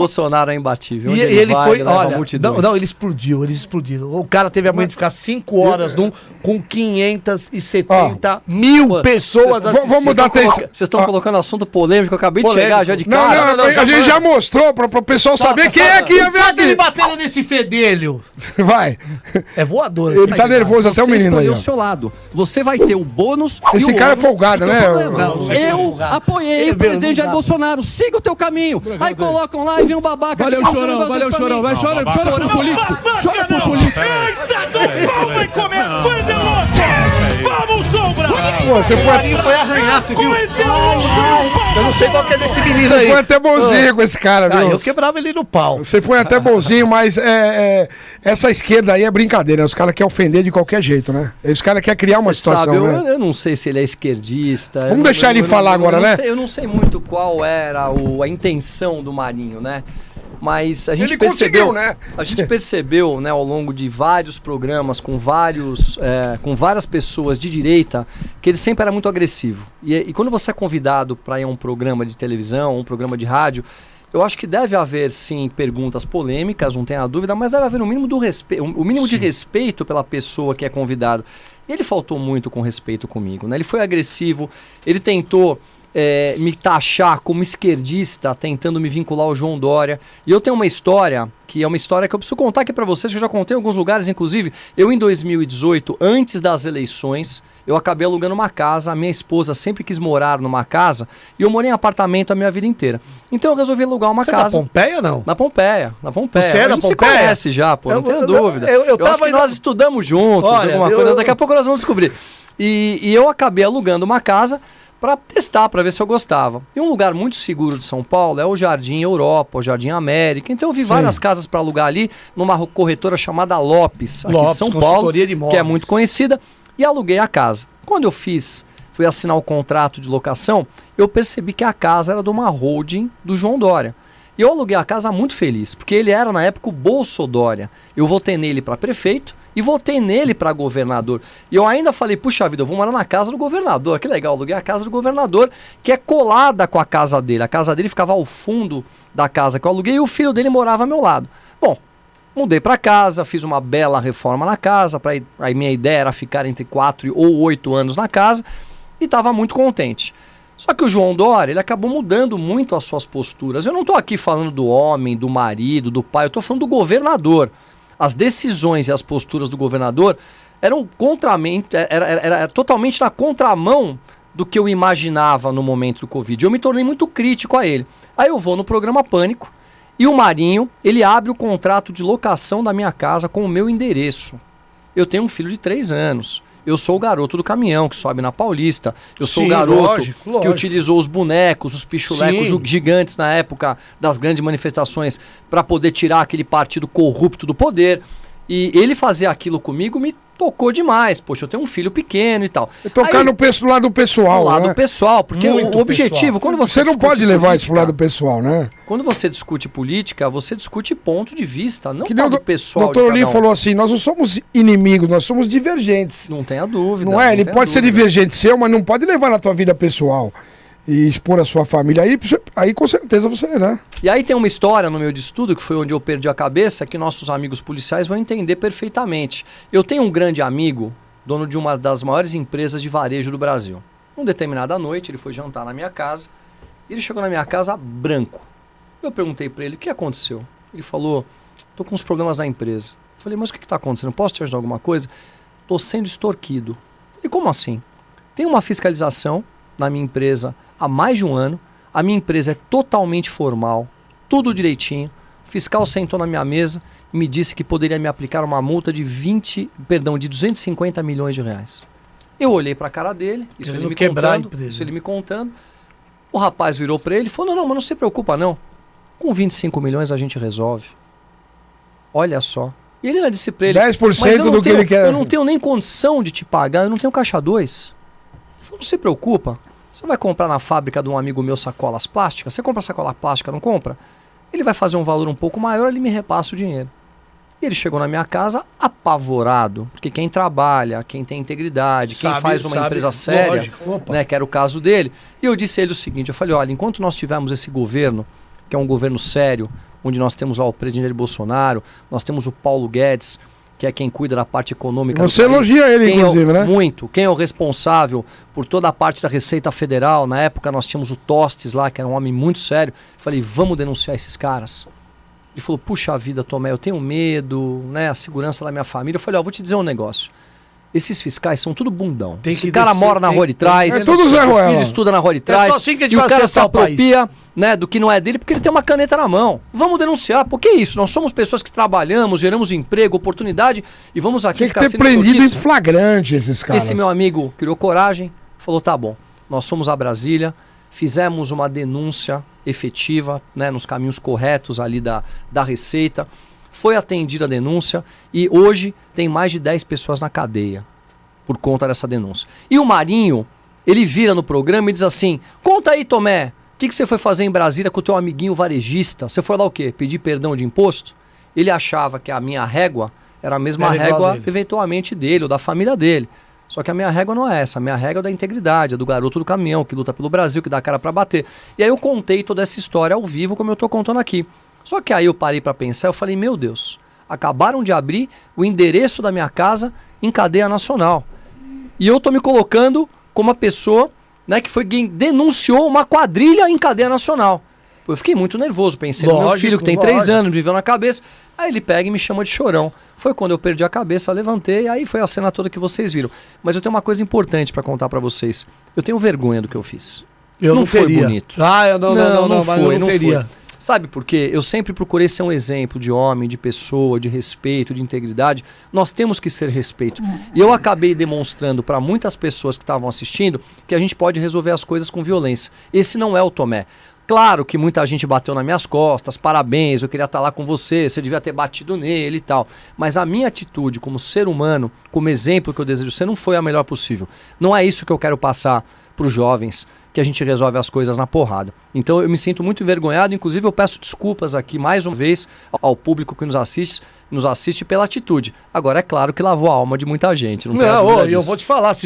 Bolsonaro é imbatível. E Onde ele vai, foi, ele leva olha, multidões. não, ele explodiu. O cara teve a mãe de ficar 5 horas com 570 mil pessoas assistindo. Vamos dar atenção. Vocês estão colocando assunto polêmico, eu acabei de chegar já de cara. Não, a gente já mostrou para o pessoal saber quem é que ia ver Ele aqui. batendo nesse fedelho. Vai. É voador. Ele tá nervoso até o menino aí. Você escolheu o seu lado. Você vai ter o bônus. Esse cara é folgado, né? Eu apoiei o presidente Jair Bolsonaro. Siga o teu caminho. Aí colocam lá e vem um babaca. Valeu, Chorão, valeu, Chorão. Vai, chora por político. Chora por político. Eita, do pau vai comer. Foi de louco. Vamos, Sombra. Pô, você Foi arranhar, você viu? Eu não sei qual que é desse menino Você aí. foi até bonzinho com esse cara, viu? Eu quebrava ele no pau. Você foi até bonzinho, mas essa esquerda aí é brincadeira. Os caras querem ofender de qualquer jeito, né? Os caras querem criar uma situação, Sabe, né? eu não sei se ele é esquerdista. Vamos deixar ele falar agora, né? Eu não sei muito qual era a intenção do Marinho, né? Mas a gente Ele percebeu, conseguiu, né? A gente percebeu, né, ao longo de vários programas com várias pessoas de direita, que ele sempre era muito agressivo. E quando você é convidado para ir a um programa de televisão, um programa de rádio, eu acho que deve haver, sim, perguntas polêmicas, não tenha dúvida, mas deve haver o mínimo de respeito pela pessoa que é convidado. E ele faltou muito com respeito comigo, né? Ele foi agressivo, ele tentou me taxar como esquerdista, tentando me vincular ao João Dória. E eu tenho uma história, que é uma história que eu preciso contar aqui para vocês, que eu já contei em alguns lugares, inclusive. Eu, em 2018, antes das eleições, eu acabei alugando uma casa. A minha esposa sempre quis morar numa casa e eu morei em apartamento a minha vida inteira. Então eu resolvi alugar uma casa. Na Pompeia, não? Na Pompeia. Você é da Pompeia? Você conhece já, pô, não tenho dúvida. Eu acho que nós estudamos juntos, alguma coisa. Daqui a pouco nós vamos descobrir. E eu acabei alugando uma casa para testar, para ver se eu gostava. E um lugar muito seguro de São Paulo é o Jardim Europa, o Jardim América. Então eu vi várias casas para alugar ali, numa corretora chamada Lopes, aqui de São Paulo, que é muito conhecida, e aluguei a casa. Quando eu fui assinar o contrato de locação, eu percebi que a casa era de uma holding do João Dória. E eu aluguei a casa muito feliz, porque ele era, na época, o Bolsodória. Eu votei nele para prefeito e votei nele para governador. E eu ainda falei, puxa vida, eu vou morar na casa do governador. Que legal, eu aluguei a casa do governador, que é colada com a casa dele. A casa dele ficava ao fundo da casa que eu aluguei e o filho dele morava ao meu lado. Bom, mudei para casa, fiz uma bela reforma na casa. Aí minha ideia era ficar entre 4 ou 8 anos na casa e estava muito contente. Só que o João Dória, ele acabou mudando muito as suas posturas. Eu não estou aqui falando do homem, do marido, do pai, eu estou falando do governador. As decisões e as posturas do governador eram era totalmente na contramão do que eu imaginava no momento do Covid. Eu me tornei muito crítico a ele. Aí eu vou no programa Pânico e o Marinho, ele abre o contrato de locação da minha casa com o meu endereço. Eu tenho um filho de 3 anos. Eu sou o garoto do caminhão que sobe na Paulista. Eu sou o garoto que utilizou os bonecos, os pichulecos gigantes na época das grandes manifestações para poder tirar aquele partido corrupto do poder. E ele fazer aquilo comigo me tocou demais. Poxa, eu tenho um filho pequeno e tal. Tocar no lado pessoal, no lado pessoal, porque o objetivo, quando você não pode levar isso pro lado pessoal, né? Quando você discute política, você discute ponto de vista, não lado pessoal. O doutor Olim falou assim, nós não somos inimigos, nós somos divergentes. Não tenha dúvida. Não é? Ele pode ser divergente seu, mas não pode levar na tua vida pessoal e expor a sua família. Aí com certeza você, né? E aí tem uma história no meu de estudo, que foi onde eu perdi a cabeça, que nossos amigos policiais vão entender perfeitamente. Eu tenho um grande amigo, dono de uma das maiores empresas de varejo do Brasil. Uma determinada noite, ele foi jantar na minha casa, e ele chegou na minha casa branco. Eu perguntei para ele, o que aconteceu? Ele falou, tô com uns problemas na empresa. Eu falei, mas o que está acontecendo? Posso te ajudar em alguma coisa? Tô sendo extorquido. E como assim? Tem uma fiscalização na minha empresa há mais de um ano. A minha empresa é totalmente formal, tudo direitinho. O fiscal sentou na minha mesa e me disse que poderia me aplicar uma multa de 250 milhões de reais. Eu olhei para a cara dele, isso ele me contando. O rapaz virou para ele e falou, não, mas não se preocupa não. Com 25 milhões a gente resolve. Olha só. E ele ainda disse para ele, 10% do que ele quer. Eu não tenho nem condição de te pagar, eu não tenho caixa 2. Ele falou, não se preocupa. Você vai comprar na fábrica de um amigo meu sacolas plásticas? Você compra sacola plástica, não compra? Ele vai fazer um valor um pouco maior, ele me repassa o dinheiro. E ele chegou na minha casa apavorado, porque quem trabalha, quem tem integridade, quem faz uma empresa séria, né, que era o caso dele. E eu disse a ele o seguinte, eu falei, olha, enquanto nós tivermos esse governo, que é um governo sério, onde nós temos lá o presidente Jair Bolsonaro, nós temos o Paulo Guedes, que é quem cuida da parte econômica Você elogia ele, inclusive, né? Muito. Quem é o responsável por toda a parte da Receita Federal? Na época nós tínhamos o Tostes lá, que era um homem muito sério. Falei, vamos denunciar esses caras. Ele falou, puxa vida, Tomé, eu tenho medo, né? A segurança da minha família. Eu falei, vou te dizer um negócio. Esses fiscais são tudo bundão. Esse cara mora na rua de trás. É tudo Zé Ruela. O filho estuda na rua de trás. É só assim que a gente e o vai cara se acertar o país. apropria, né, do que não é dele porque ele tem uma caneta na mão. Vamos denunciar. Por que isso? Nós somos pessoas que trabalhamos, geramos emprego, oportunidade e vamos aqui Tinha que ficar ter sendo prendido em extorquidos. flagrante esses caras. Esse meu amigo criou coragem, falou, tá bom, nós fomos a Brasília, fizemos uma denúncia efetiva, né, nos caminhos corretos ali da Receita, foi atendida a denúncia e hoje tem mais de 10 pessoas na cadeia por conta dessa denúncia. E o Marinho, ele vira no programa e diz assim, conta aí, Tomé, o que você foi fazer em Brasília com o teu amiguinho varejista? Você foi lá o quê? Pedir perdão de imposto? Ele achava que a minha régua era a mesma régua, eventualmente, dele ou da família dele. Só que a minha régua não é essa. A minha régua é da integridade, é do garoto do caminhão, que luta pelo Brasil, que dá a cara pra bater. E aí eu contei toda essa história ao vivo, como eu tô contando aqui. Só que aí eu parei pra pensar, eu falei, meu Deus, acabaram de abrir o endereço da minha casa em cadeia nacional. E eu tô me colocando como uma pessoa, né, que foi quem denunciou uma quadrilha em cadeia nacional. Eu fiquei muito nervoso, pensei no meu filho que tem 3 anos, me viveu na cabeça. Aí ele pega e me chama de chorão. Foi quando eu perdi a cabeça, levantei, aí foi a cena toda que vocês viram. Mas eu tenho uma coisa importante pra contar pra vocês. Eu tenho vergonha do que eu fiz. Eu não foi teria. bonito. Ah, não foi, não teria. Sabe por quê? Eu sempre procurei ser um exemplo de homem, de pessoa, de respeito, de integridade. Nós temos que ser respeito. E eu acabei demonstrando para muitas pessoas que estavam assistindo que a gente pode resolver as coisas com violência. Esse não é o Tomé. Claro que muita gente bateu nas minhas costas, parabéns, eu queria estar lá com você devia ter batido nele e tal. Mas a minha atitude como ser humano, como exemplo que eu desejo ser, não foi a melhor possível. Não é isso que eu quero passar para os jovens, que a gente resolve as coisas na porrada. Então eu me sinto muito envergonhado, inclusive eu peço desculpas aqui mais uma vez ao público que nos assiste pela atitude. Agora é claro que lavou a alma de muita gente. Não, eu vou te falar, se